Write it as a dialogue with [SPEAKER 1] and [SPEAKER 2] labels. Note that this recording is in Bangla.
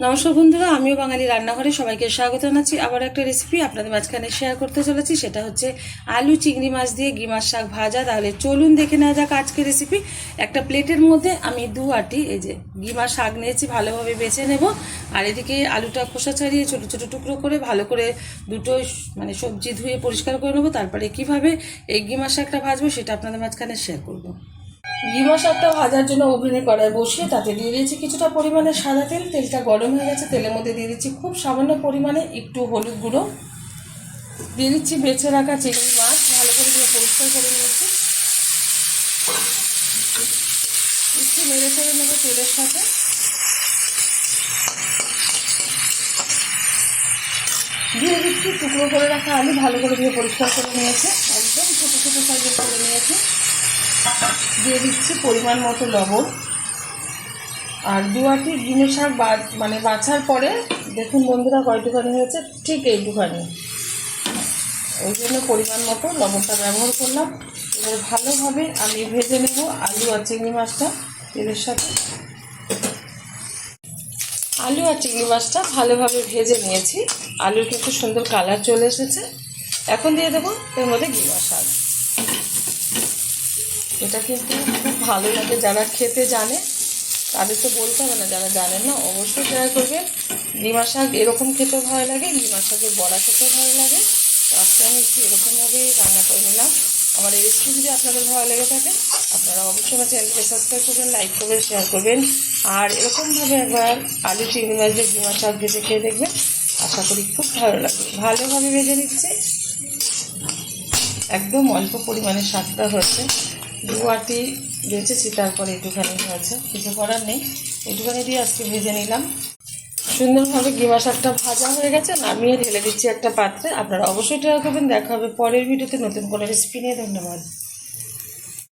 [SPEAKER 1] নমস্কার বন্ধুরা, আমিও বাঙালি রান্নাঘরে সবাইকে স্বাগত জানাচ্ছি। আবার একটা রেসিপি আপনাদের মাঝখানে শেয়ার করতে চলেছি, সেটা হচ্ছে আলু চিংড়ি মাছ দিয়ে গি মাছ শাক ভাজা। তাহলে চলুন দেখে নেওয়া যাক আজকের রেসিপি। একটা প্লেটের মধ্যে আমি 2 আটি এই যে গি মাছ শাক নিয়েছি, ভালোভাবে বেছে নেব। আর এদিকে আলুটা খোসা ছাড়িয়ে ছোট ছোট টুকরো করে ভালো করে দুটো সবজি ধুয়ে পরিষ্কার করে নেবো। তারপরে কিভাবে এই গি মাছ শাকটা ভাজবো সেটা আপনাদের মাঝখানে শেয়ার করবো। ঘি মশলাটা ভাজার জন্য ওভেনে কড়াই বসিয়ে তাতে দিয়ে দিয়েছি কিছুটা পরিমাণে সাদা তেল। তেলটা গরম হয়ে গেছে, তেলের মধ্যে দিয়ে দিচ্ছি খুব সামান্য পরিমাণে একটু হলুদ গুঁড়ো, দিয়ে দিচ্ছি বেছে রাখা চিংড়ি মাছ, ভালো করে দিয়ে পরিষ্কার করে নিয়েছি। একটু নেড়ে চেড়ে নেবো তেলের সাথে। দিয়ে দিচ্ছি টুকরো করে রাখা আলু, ভালো করে দিয়ে পরিষ্কার করে নিয়েছে, একদম ছোটো ছোটো সাইজের করে নিয়েছি। দিয়ে দিচ্ছি পরিমাণ মতো লবণ। আর 2 আটি ডিমের শাক বাছার পরে দেখুন বন্ধুরা কয়টুখানি হয়েছে, ঠিক এইটুখানি, ওই জন্য পরিমাণ মতো লবণটা ব্যবহার করলাম। এবার ভালোভাবে আমি ভেজে নেব আলু আর চিংড়ি মাছটা তেলের সাথে। আলু আর চিংড়ি মাছটা ভালোভাবে ভেজে নিয়েছি, আলুর কিন্তু সুন্দর কালার চলে এসেছে। এখন দিয়ে দেবো এর মধ্যে গি মাছ শাক। এটা কিন্তু খুব ভালো লাগে, যারা খেতে জানে তাদের তো বলতে হবে না, যারা জানেন না অবশ্যই ট্রাই করবেন। ডিমা শাক এরকম খেতেও ভালো লাগে, ডিমা শাকের বড়া খেতেও ভালো লাগে। তো আজকে আমি একটু এরকমভাবেই রান্না করে নিলাম। আমার এই রেসিপি যদি আপনাদের ভালো লেগে থাকে আপনারা অবশ্যই আমার চ্যানেলকে সাবস্ক্রাইব করবেন, লাইক করবেন, শেয়ার করবেন। আর এরকমভাবে একবার আলু চিংড়ি মাছ দিয়ে ডিমা শাক ভেজে খেয়ে দেখবেন, আশা করি খুব ভালো লাগবে। ভালোভাবে ভেজে নিচ্ছি, একদম অল্প পরিমাণে শাকটা হয়েছে, 2 আটি বেঁচেছি, তারপরে একটুখানি হয়েছে, কিছু করার নেই। একটুখানি দিয়ে আজকে ভেজে নিলাম। সুন্দরভাবে গিমা শাকটা ভাজা হয়ে গেছে, নামিয়ে ঢেলে দিচ্ছি একটা পাত্রে। আপনারা অবশ্যই ট্রাই করবেন। দেখা হবে পরের ভিডিওতে নতুন কোনো রেসিপি নিয়ে। ধন্যবাদ।